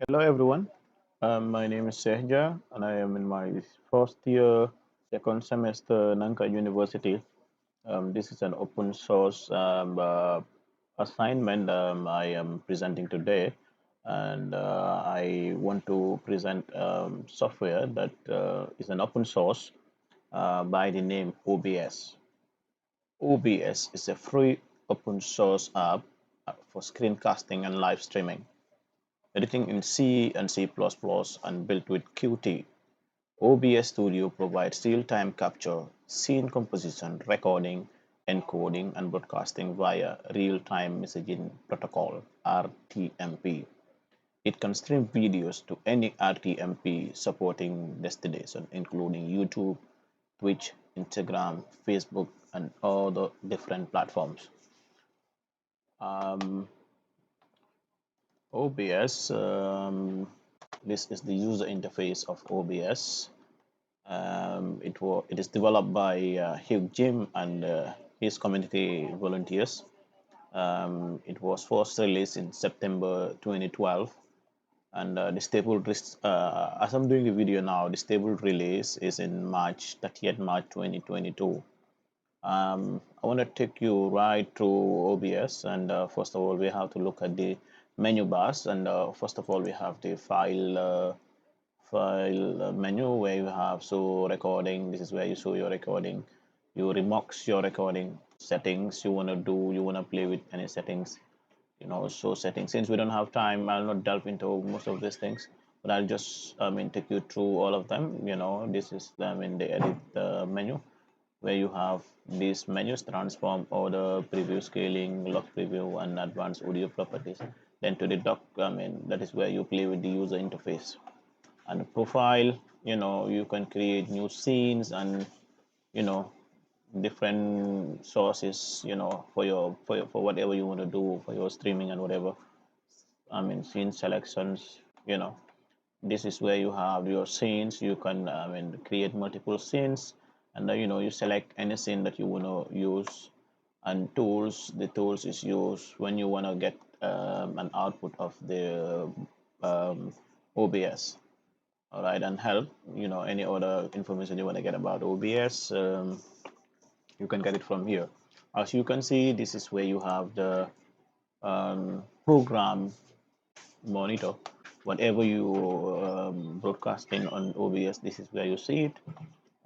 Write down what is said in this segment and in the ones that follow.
Hello everyone, my name is Sehja and I am in my first year, second semester Nanka University. This is an open source assignment I am presenting today, and I want to present software that is an open source by the name OBS. OBS is a free open source app for screencasting and live streaming. Editing in C and C++ and built with Qt. OBS Studio provides real-time capture, scene composition, recording, encoding, and broadcasting via real-time messaging protocol (RTMP). It can stream videos to any RTMP supporting destination, including YouTube, Twitch, Instagram, Facebook, and other different platforms. Um, OBS, this is the user interface of OBS. It is developed by Hugh Jim and his community volunteers. It was first released in September 2012, and as I'm doing the video now, the stable release is in March 30th March 2022. I want to take you right through OBS, and first of all, we have to look at the menu bars, and first of all, we have the file menu where you have recording. This is where you show your recording. You remix your recording settings you want to do. You want to play with any settings, show settings. Since we don't have time, I'll not delve into most of these things, but I'll just take you through all of them. This is the edit menu where you have these menus: transform, order, preview, scaling, lock preview, and advanced audio properties. Then to the dock, that is where you play with the user interface. And profile, you can create new scenes and you know different sources, for whatever you want to do for your streaming and whatever. Scene selections, this is where you have your scenes. You can create multiple scenes, and you select any scene that you want to use. And tools, the tools is used when you want to get an output of the OBS. All right, and help, any other information you want to get about OBS, you can get it from here. As you can see, this is where you have the program monitor. Whatever you broadcasting on OBS, this is where you see it.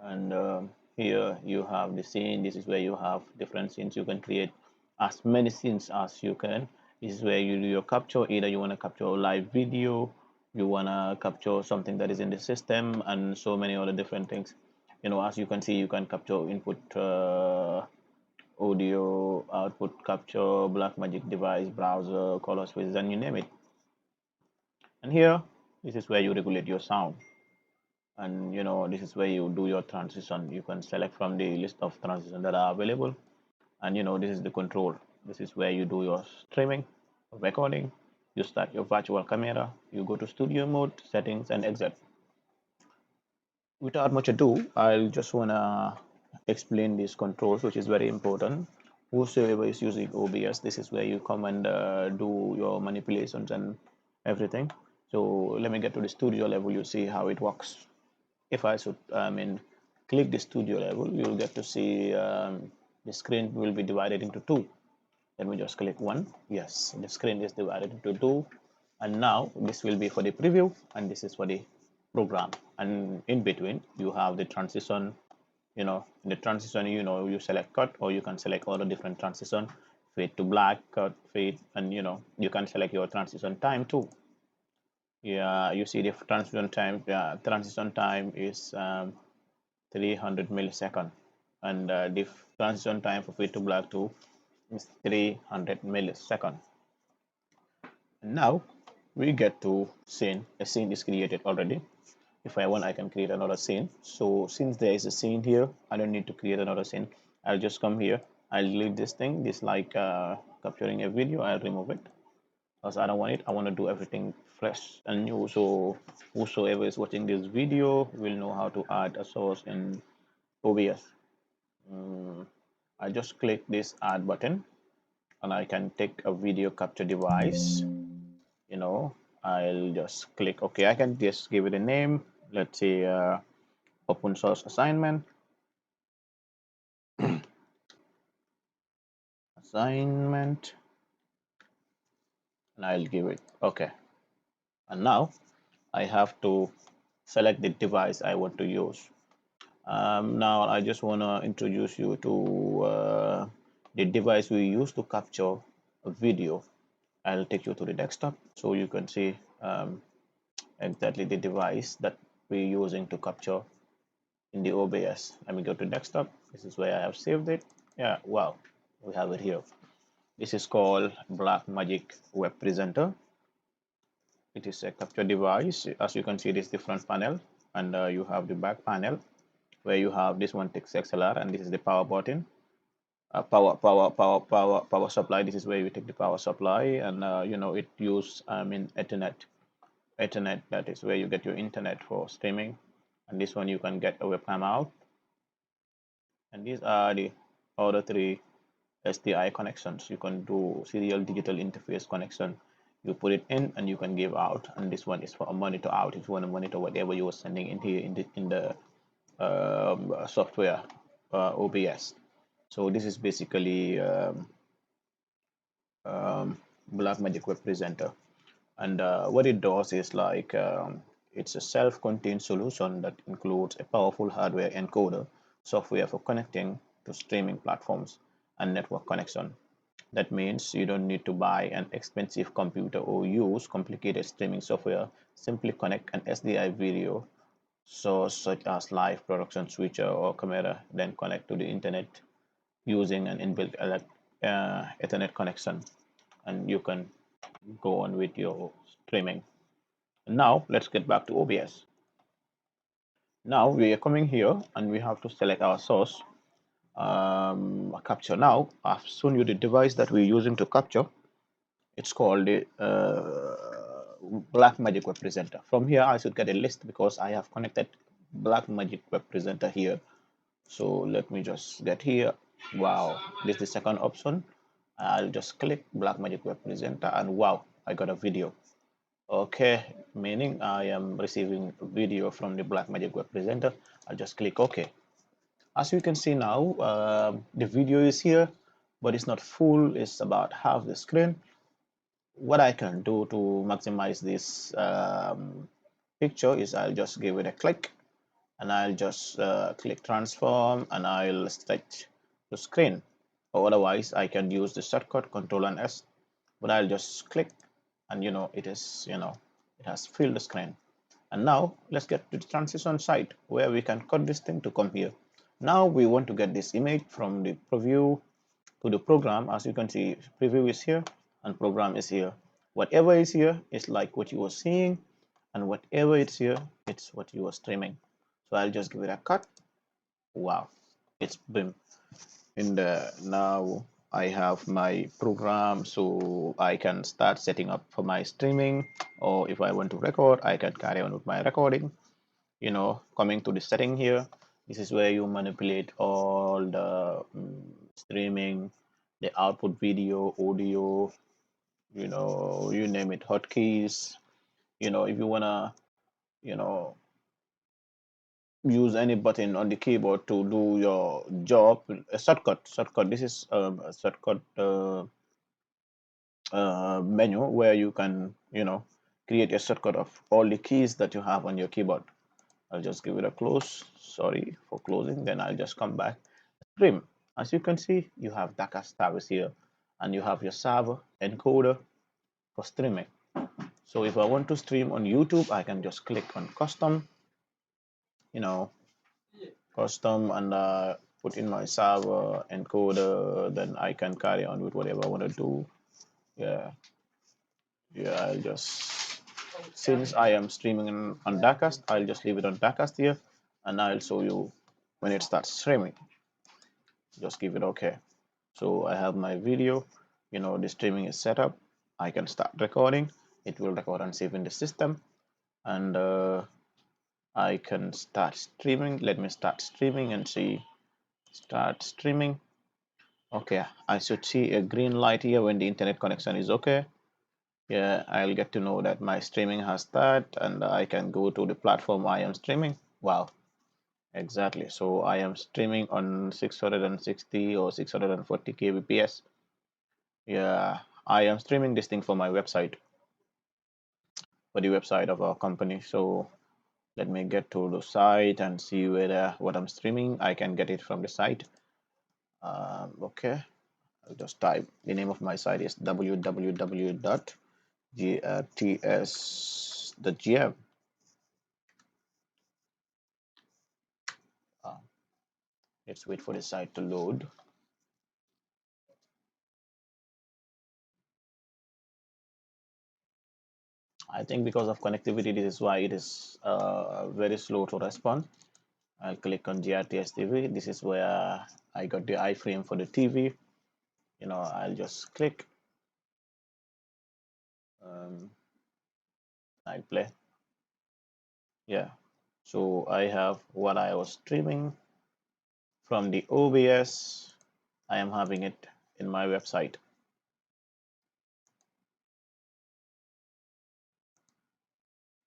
And here you have the scene. This is where you have different scenes. You can create as many scenes as you can. This is where you do your capture. Either you want to capture a live video, you want to capture something that is in the system, and so many other different things. As you can see, you can capture input, audio, output capture, Blackmagic device, browser, color spaces, and you name it. And here, this is where you regulate your sound. And this is where you do your transition. You can select from the list of transitions that are available. And this is the control. This is where you do your streaming, recording. You start your virtual camera. You go to studio mode, settings, and exit. Without much ado, I'll just wanna explain these controls, which is very important. Whosoever is using OBS, this is where you come and do your manipulations and everything. So let me get to the studio level. You see how it works. If I should click the studio level, you'll get to see the screen will be divided into two. Let me just click one. Yes, the screen is divided into two, and now this will be for the preview and this is for the program. And in between you have the transition. The transition, you select cut, or you can select all the different transition: fade to black, cut, fade, and you can select your transition time too. Yeah, you see the transition time. Transition time is 300 millisecond, and the transition time for fade to black too is 300 millisecond. And now we get to scene. A scene is created already. If I want, I can create another scene. So since there is a scene here, I don't need to create another scene. I'll just come here. I'll delete this thing. This like capturing a video. I'll remove it because I don't want it. I want to do everything fresh and new. So whosoever is watching this video will know how to add a source in OBS. I just click this add button, and I can take a video capture device. I'll just click OK. I can just give it a name. Let's say open source assignment. Assignment, and I'll give it OK. And now I have to select the device I want to use. Now I just want to introduce you to the device we use to capture a video. I'll take you to the desktop so you can see exactly the device that we're using to capture in the OBS. Let me go to desktop. This is where I have saved it. Yeah, wow, we have it here. This is called Blackmagic Web Presenter. It is a capture device. As you can see, this different panel, and you have the back panel where you have this one takes XLR, and this is the power button. Power supply. This is where you take the power supply, and it use Ethernet. That is where you get your internet for streaming, and this one you can get a webcam out. And these are the other three SDI connections. You can do serial digital interface connection. You put it in and you can give out, and this one is for a monitor out if you want to monitor whatever you are sending in here in the software OBS. So this is basically Blackmagic Web Presenter, and what it does is like it's a self-contained solution that includes a powerful hardware encoder, software for connecting to streaming platforms, and network connection. That means you don't need to buy an expensive computer or use complicated streaming software. Simply connect an SDI video source such as live production switcher or camera, then connect to the internet using an inbuilt Ethernet connection, and you can go on with your streaming. Now let's get back to OBS. Now we are coming here and we have to select our source capture. Now I've shown you the device that we're using to capture. It's called the Blackmagic Web Presenter. From here I should get a list because I have connected Blackmagic Web Presenter here. So let me just get here. Wow, this is the second option. I'll just click Blackmagic Web Presenter and wow, I got a video. Okay, meaning I am receiving video from the Blackmagic Web Presenter. I'll just click OK. As you can see now, the video is here, but it's not full. It's about half the screen. What I can do to maximize this picture is I'll just give it a click, and I'll just click transform, and I'll stretch the screen. Or otherwise, I can use the shortcut Control and S, but I'll just click, and it has filled the screen. And now let's get to the transition site where we can cut this thing to come here. Now we want to get this image from the preview to the program. As you can see, preview is here and program is here. Whatever is here is like what you are seeing, and whatever is here, it's what you are streaming. So I'll just give it a cut. Wow, it's boom. In the now I have my program, so I can start setting up for my streaming, or if I want to record, I can carry on with my recording. Coming to the setting here, this is where you manipulate all the streaming, the output video, audio, you name it, hotkeys. If you wanna, you know, use any button on the keyboard to do your job, a shortcut. This is a shortcut menu where you can, create a shortcut of all the keys that you have on your keyboard. I'll just give it a close. Sorry for closing. Then I'll just come back. Stream. As you can see, you have Daka service here, and you have your server encoder for streaming. So if I want to stream on YouTube, I can just click on custom, custom, and put in my server encoder. Then I can carry on with whatever I want to do. Yeah, I'll just, since I am streaming on Dacast, I'll just leave it on Dacast here, and I'll show you when it starts streaming. Just give it OK. So I have my video, the streaming is set up. I can start recording. It will record and save in the system, and I can start streaming. Let me start streaming and see. Start streaming. Okay, I should see a green light here when the internet connection is okay. Yeah, I'll get to know that my streaming has started and I can go to the platform I am streaming. Wow, exactly. So I am streaming on 660 or 640 kbps. Yeah, I am streaming this thing for my website, for the website of our company. So let me get to the site and see whether what I'm streaming, I can get it from the site. Okay, I'll just type the name of my site is www.grts.gm. Uh, let's wait for the site to load. I think because of connectivity, this is why it is very slow to respond. I'll click on GRTS TV. This is where I got the iframe for the TV. I'll just click. Um, I'll play. Yeah. So I have what I was streaming from the OBS. I am having it in my website.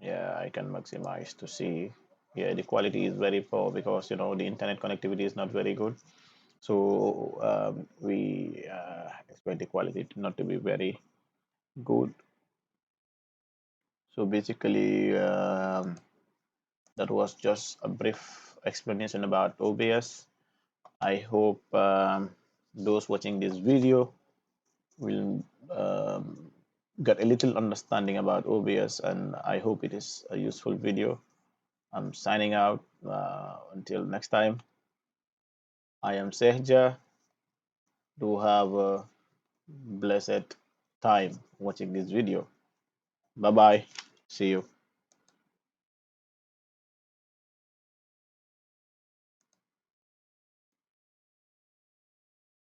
Yeah, I can maximize to see. Yeah, the quality is very poor because the internet connectivity is not very good. So we expect the quality not to be very good. So basically, that was just a brief explanation about OBS. I hope those watching this video will get a little understanding about OBS, and I hope it is a useful video. I'm signing out. Until next time, I am Sehja. Do have a blessed time watching this video. Bye bye. See you.